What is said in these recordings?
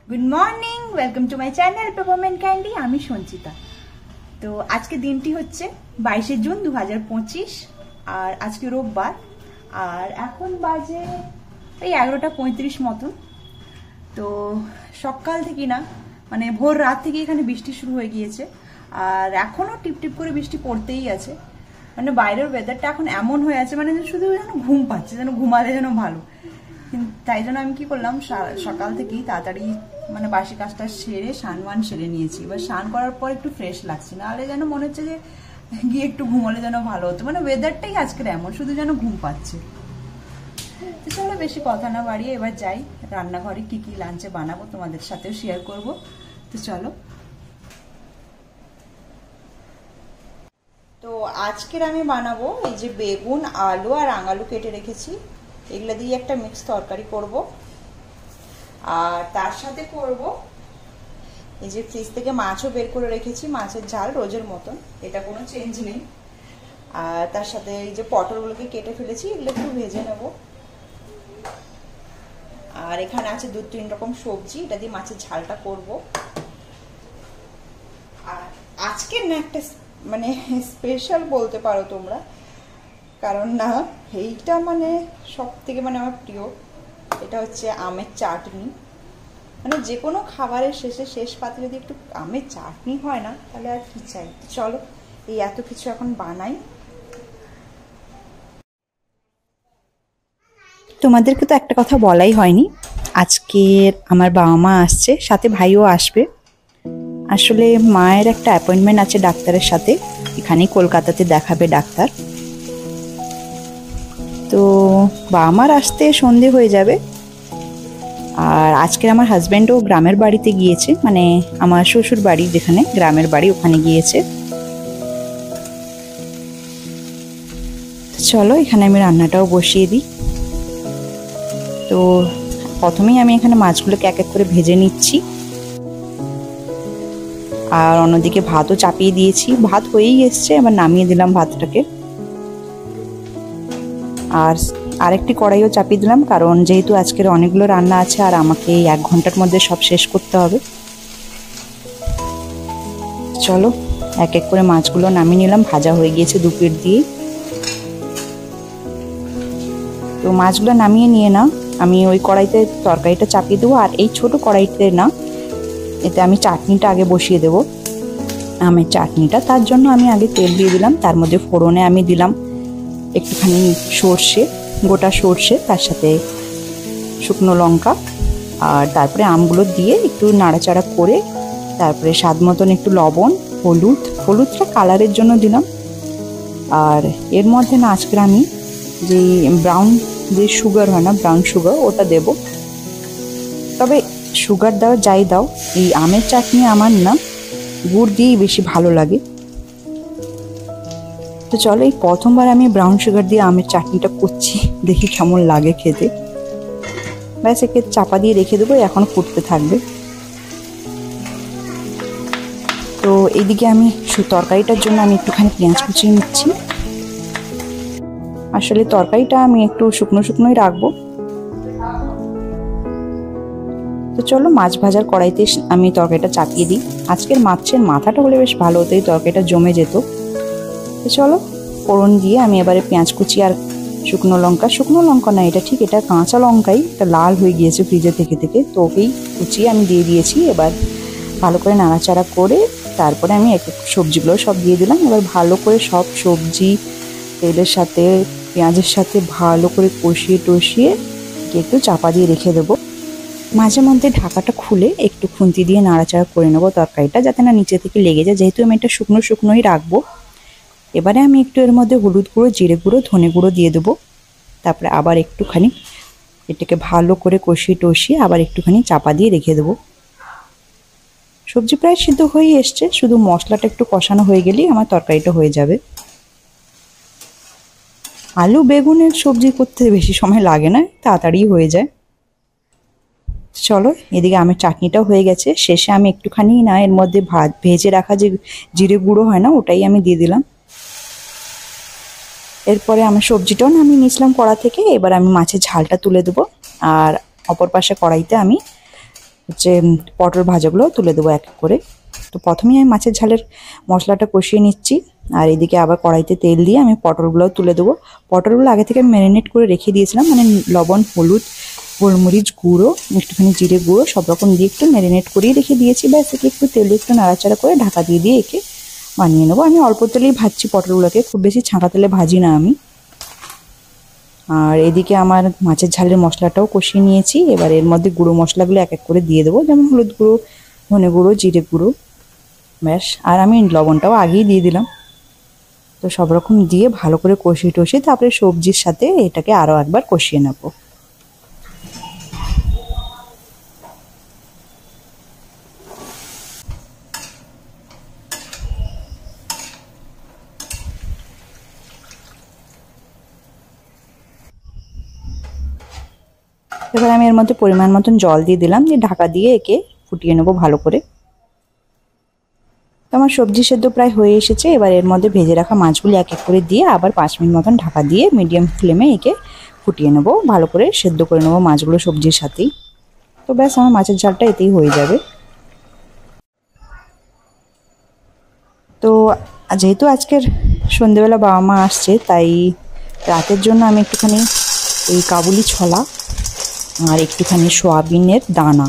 Good morning welcome to my channel peppermint candy আমি সঞ্চিতা। তো আজকে দিনটি হচ্ছে 22 জুন 2025 আর আজকে রোববার আর এখন বাজে এই 11:35 মতন। তো সকাল থেকে না মানে ভোর রাত থেকে এখানে বৃষ্টি শুরু হয়ে গিয়েছে আর এখনো টিপটিপ করে বৃষ্টি পড়তেই আছে। মানে বাইরের ওয়েদারটা এখন এমন হয়ে আছে মানে শুধু যেন ঘুম পাচ্ছে, যেন ঘুমালে যেন ভালো। তাই জন্য আমি কি করলাম সকাল থেকেই তাড়াতাড়ি মানে বাসি কাজটা সেরে স্নান সেরে নিয়েছি। এবার স্নান করার পর একটু ফ্রেশ লাগছে, নাহলে যেন মনে হচ্ছে যে গিয়ে একটু ঘুমালে যেন ভালো হতো। মানে ওয়েদারটাই আজকের এমন, শুধু যেন ঘুম পাচ্ছে। তো চলো বেশি কথা না বাড়িয়ে এবার যাই রান্নাঘরে, কি কি লাঞ্চে বানাবো তোমাদের সাথেও শেয়ার করব। তো চলো। তো আজকের আমি বানাবো এই যে বেগুন, আলু আর রাঙালু কেটে রেখেছি, এগুলা দিয়ে একটা মিক্স তরকারি করব। আর তার সাথে করব এই যে ফ্রিজ থেকে মাছও বের করে রেখেছি, মাছের ঝাল রোজের মতন, এটা কোনো চেঞ্জ নেই। আর তার সাথে এই যে পটলগুলোকে কেটে ফেলেছি, এগুলো একটু ভেজে নেব। আর এখানে আছে 2-3 রকম সবজি, এটা দিয়ে মাছের ঝালটা করব। আর আজকে না একটা মানে স্পেশাল বলতে পারো তোমরা, কারণ না এইটা মানে সব থেকে মানে আমার প্রিয়, এটা হচ্ছে আমের চাটনি। মানে যে কোনো খাবারের শেষে শেষ পাতে যদি একটু আমের চাটনি হয় না, তাহলে আর কি চাই। চলো এই এত কিছু এখন বানাই। তোমাদেরকে তো একটা কথা বলাই হয়নি, আজকের আমার বাবা মা আসছে, সাথে ভাইও আসবে। আসলে মায়ের একটা অ্যাপয়েন্টমেন্ট আছে ডাক্তারের সাথে, এখানেই কলকাতাতে দেখাবে ডাক্তার। তো বাবা মার আসতে সন্ধে হয়ে যাবে। আর আজকে আমার হাজব্যান্ডও গ্রামের বাড়িতে গিয়েছে, মানে আমার শ্বশুর বাড়ি যেখানে গ্রামের বাড়ি ওখানে গিয়েছে। চলো এখানে আমি রান্নাটাও বসিয়ে দিই। তো প্রথমেই আমি এখানে মাছগুলোকে এক এক করে ভেজে নিচ্ছি। আর অন্যদিকে ভাতও চাপিয়ে দিয়েছি, ভাত হয়েই এসছে, এবার নামিয়ে দিলাম ভাতটাকে। আর আরেকটি কড়াইও চাপিয়ে দিলাম, কারণ যেহেতু আজকের অনেকগুলো রান্না আছে আর আমাকে 1 ঘন্টার মধ্যে সব শেষ করতে হবে। চলো এক এক করে মাছগুলো নামিয়ে নিলাম, ভাজা হয়ে গিয়েছে 2 পিঠ দিয়ে। তো মাছগুলো নামিয়ে নিয়ে না আমি ওই কড়াইতে তরকারিটা চাপিয়ে দেবো। আর এই ছোট কড়াইতে না, এতে আমি চাটনিটা আগে বসিয়ে দেবো, আমের চাটনিটা। তার জন্য আমি আগে তেল দিয়ে দিলাম, তার মধ্যে ফোড়নে আমি দিলাম একটুখানি সর্ষে, গোটা সর্ষে, তার সাথে শুকনো লঙ্কা। আর তারপরে আমগুলো দিয়ে একটু নাড়াচাড়া করে তারপরে স্বাদ মতন একটু লবণ, হলুদটা কালারের জন্য দিলাম। আর এর মধ্যে না আজকে আমি যে ব্রাউন যে সুগার হয় না, ব্রাউন সুগার, ওটা দেব। তবে সুগার দাও যাই দাও, এই আমের চাটনি আমার না গুড় দিয়েই বেশি ভালো লাগে। তো চলো এই প্রথমবার আমি ব্রাউন সুগার দিয়ে আমের চাটনিটা করছি, দেখি কেমন লাগে খেতে। ব্যাস একে চাপা দিয়ে রেখে দেবো, এখন ফুটতে থাকবে। তো এইদিকে আমি তরকারিটার জন্য আমি একটুখানি পেঁয়াজ কুচিয়ে নিচ্ছি। আসলে তরকারিটা আমি একটু শুকনো শুকনোই রাখবো। তো চলো মাছ ভাজার কড়াইতে আমি তরকারিটা চাপিয়ে দিই। আজকের মাছের মাথাটা হলে বেশ ভালো হতো, এই তরকারিটা জমে যেত। তো চলো ফোড়ন দিয়ে আমি এবারে পেঁয়াজ কুচি আর শুকনো লঙ্কা না, এটা ঠিক এটা কাঁচা লঙ্কাই, এটা লাল হয়ে গিয়েছে ফ্রিজে থেকে থেকে, তো ওকেই কুচিয়ে আমি দিয়ে দিয়েছি। এবার ভালো করে নাড়াচাড়া করে তারপরে আমি এক এক সবজিগুলো সব দিয়ে দিলাম। এবার ভালো করে সব সবজি তেলের সাথে পেঁয়াজের সাথে ভালো করে কষিয়ে টষিয়ে একটু চাপা দিয়ে রেখে দেবো। মাঝে মধ্যে ঢাকাটা খুলে একটু খুন্তি দিয়ে নাড়াচাড়া করে নেবো তরকারিটা, যাতে না নিচে থেকে লেগে যায়, যেহেতু আমি এটা শুকনো শুকনোই রাখবো। এবারে আমি একটু এর মধ্যে হলুদ গুঁড়ো, জিরে গুঁড়ো, ধনে গুঁড়ো দিয়ে দেবো। তারপরে আবার একটুখানি এটাকে ভালো করে কষিয়ে টষিয়ে আবার একটুখানি চাপা দিয়ে রেখে দেবো। সবজি প্রায় সিদ্ধ হয়ে এসছে, শুধু মশলাটা একটু কষানো হয়ে গেলেই আমার তরকারিটা হয়ে যাবে। আলু বেগুনের সবজি করতে বেশি সময় লাগে না, তাড়াতাড়ি হয়ে যায়। চলো এদিকে আমের চাটনিটাও হয়ে গেছে, শেষে আমি একটুখানি না এর মধ্যে ভেজে রাখা যে জিরে গুঁড়ো হয় না, ওটাই আমি দিয়ে দিলাম। এরপরে আমি সবজিটাও নামিয়ে নিয়েছিলাম কড়া থেকে। এবার আমি মাছের ঝালটা তুলে দেবো। আর অপর পাশে কড়াইতে আমি হচ্ছে পটল ভাজাগুলো তুলে দেবো এক এক করে। তো প্রথমেই আমি মাছের ঝালের মশলাটা কষিয়ে নিচ্ছি, আর এদিকে আবার কড়াইতে তেল দিয়ে আমি পটলগুলোও তুলে দেবো। পটলগুলো আগে থেকে ম্যারিনেট করে রেখে দিয়েছিলাম, মানে লবণ, হলুদ, গোলমরিচ গুঁড়ো, একটুখানি জিরে গুঁড়ো সব রকম দিয়ে একটু ম্যারিনেট করেই রেখে দিয়েছি। ব্যাস একে একটু তেলে একটু নাড়াচাড়া করে ঢাকা দিয়ে দিয়ে একে বানিয়ে নেবো। আমি অল্প তেলেই ভাজছি পটলগুলোকে, খুব বেশি ছাঁকা তেলে ভাজি না আমি। আর এদিকে আমার মাছের ঝালের মশলাটাও কষিয়ে নিয়েছি। এবার এর মধ্যে গুঁড়ো মশলাগুলো এক এক করে দিয়ে দেবো, যেমন হলুদ গুঁড়ো, ধনে গুঁড়ো, জিরে গুঁড়ো, ব্যাস। আর আমি লবণটাও আগেই দিয়ে দিলাম। তো সব রকম দিয়ে ভালো করে কষিয়ে টষিয়ে তারপরে সবজির সাথে এটাকে আরও একবার কষিয়ে নেবো। এবার আমি এর মধ্যে পরিমাণ মতন জল দিয়ে দিলাম, দিয়ে ঢাকা দিয়ে একে ফুটিয়ে নেবো ভালো করে। তো আমার সবজি সেদ্ধ প্রায় হয়ে এসেছে। এবার এর মধ্যে ভেজে রাখা মাছগুলি এক এক করে দিয়ে আবার 5 মিনিট মতন ঢাকা দিয়ে মিডিয়াম ফ্লেমে একে ফুটিয়ে নেবো, ভালো করে সেদ্ধ করে নেবো মাছগুলো সবজির সাথেই। তো ব্যাস আমার মাছের ঝালটা এতেই হয়ে যাবে। তো যেহেতু আজকের সন্ধেবেলা বাবা মা আসছে, তাই রাতের জন্য আমি একটুখানি এই কাবুলি ছোলা আর একটুখানি সয়াবিনের দানা,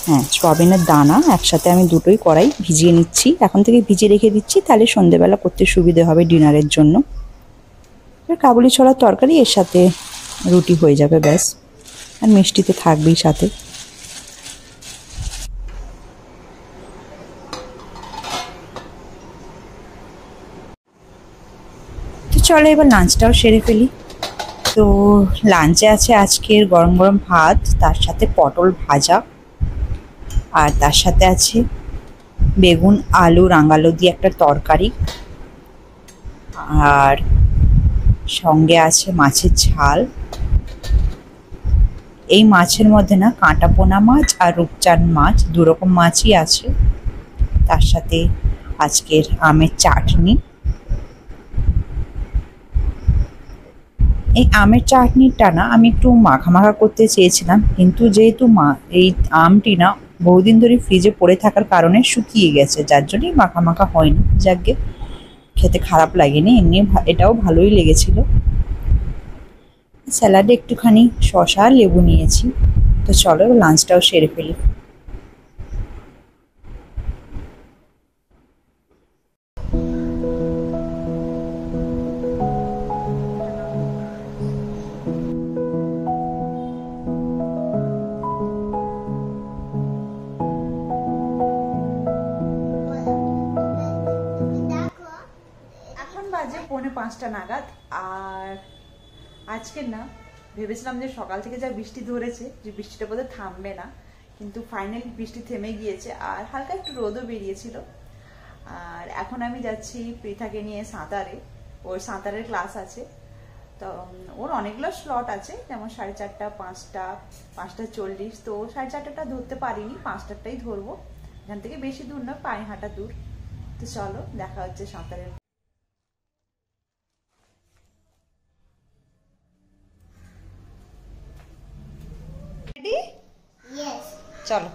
হ্যাঁ সয়াবিনের দানা একসাথে আমি দুটোই কড়াই ভিজিয়ে নিচ্ছি। এখন থেকে ভিজিয়ে রেখে দিচ্ছি, তাহলে সন্ধেবেলা করতে সুবিধে হবে ডিনারের জন্য। কাবুলি ছোলার তরকারি এর সাথে রুটি হয়ে যাবে ব্যাস, আর মিষ্টি তো থাকবেই সাথে। তো চলো এবার লাঞ্চটাও সেরে ফেলি। তো লাঞ্চে আছে আজকের গরম গরম ভাত, তার সাথে পটল ভাজা, আর তার সাথে আছে বেগুন আলু রাঙালো দিয়ে একটা তরকারি, আর সঙ্গে আছে মাছের ঝাল। এই মাছের মধ্যে না কাঁটা পোনা মাছ আর রূপচাঁদ মাছ, দুরকম মাছই আছে। তার সাথে আজকের আমের চাটনি। এই আমের চাটনিটা না আমি একটু মাখা মাখা করতে চেয়েছিলাম, কিন্তু যেহেতু এই আমটি না বহুদিন ধরে ফ্রিজে পড়ে থাকার কারণে শুকিয়ে গেছে, যার জন্যই মাখা মাখা হয়নি। যাকে খেতে খারাপ লাগেনি, এমনি এটাও ভালোই লেগেছিল। স্যালাডে একটুখানি শসা লেবু নিয়েছি। তো চলো লাঞ্চটাও সেরে ফেলি। এখন বাজে 4:45 নাগাদ। আর আজকের না ভেবেছিলাম যে সকাল থেকে যা বৃষ্টি ধরেছে যে বৃষ্টিটা বোধহয় থামবে না, কিন্তু ফাইনালি বৃষ্টি থেমে গিয়েছে আর হালকা একটু রোদও বেরিয়েছিল। আর এখন আমি যাচ্ছি পৃথাকে নিয়ে সাঁতারে, ওর সাঁতারের ক্লাস আছে। তো ওর অনেকগুলো স্লট আছে, যেমন 4:30, 5টা, 5:40। তো 4:30টা ধরতে পারিনি, 5টারটাই ধরবো। এখান থেকে বেশি দূর না, পায়ে হাঁটা দূর। তো চলো দেখা হচ্ছে সাঁতারের। রেডি? চলো।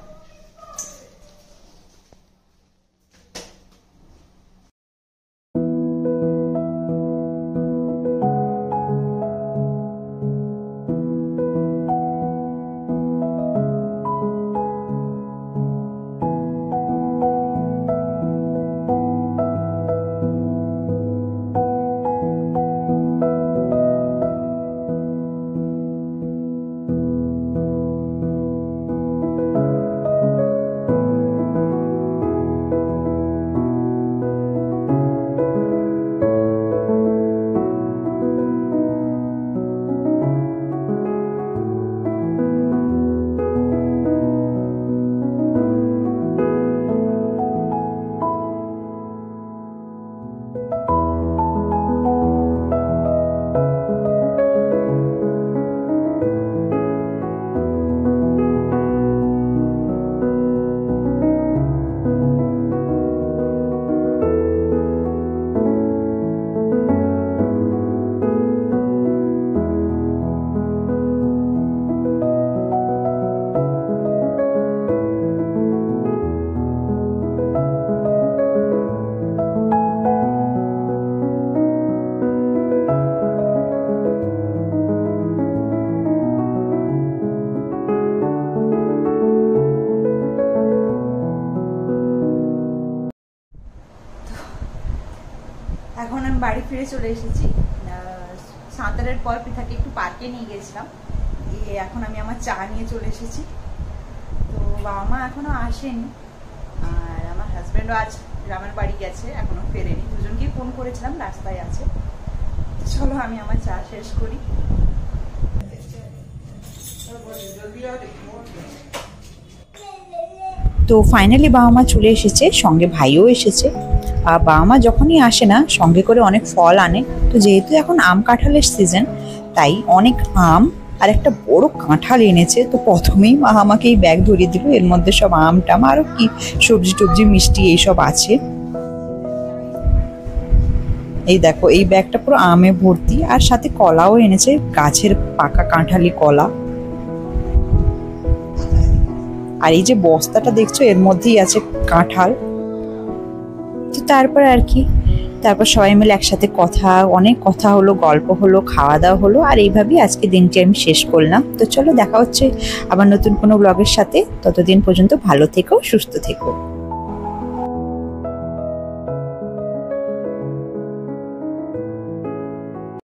এখন আমি বাড়ি ফিরে চলে এসেছি। সাঁতারের পর পিঠাকে একটু পার্কে নিয়ে গেছিলাম, দিয়ে এখন আমি আমার চা নিয়ে চলে এসেছি। তো বাবা মা এখনো আসেনি, আর আমার হাজব্যান্ডও আজ গ্রামের বাড়ি গেছে, এখনো ফেরেনি। দুজনকেই ফোন করেছিলাম, রাস্তায় আছে। চলো আমি আমার চা শেষ করি। তো ফাইনালি বাবা মা চলে এসেছে, সঙ্গে ভাইও এসেছে। আর বাবা মা যখনই আসে না সঙ্গে করে অনেক ফল আনে। তো যেহেতু এখন আম কাঁঠালের সিজন, তাই অনেক আম আর একটা বড় কাঁঠাল এনেছে। তো প্রথমেই মা আমাকে এই ব্যাগ ধরিয়ে দিল, এর মধ্যে সব আম টাম আরো কি সবজি টবজি মিষ্টি এইসব আছে। এই দেখো এই ব্যাগটা পুরো আমে ভর্তি, আর সাথে কলাও এনেছে, গাছের পাকা কাঁঠালি কলা। আর এই যে বস্তাটা দেখছো এর মধ্যেই আছে কাঁঠাল। তো তারপর আর কি, তারপর সবাই মিলে একসাথে অনেক কথা হলো, গল্প হলো, খাওয়া দাওয়া হলো। আর এইভাবেই আজকে দিনটি আমি শেষ করলাম। তো চলো দেখা হচ্ছে আবার নতুন কোনো ব্লগের সাথে। ততদিন পর্যন্ত ভালো থেকো, সুস্থ থেকো।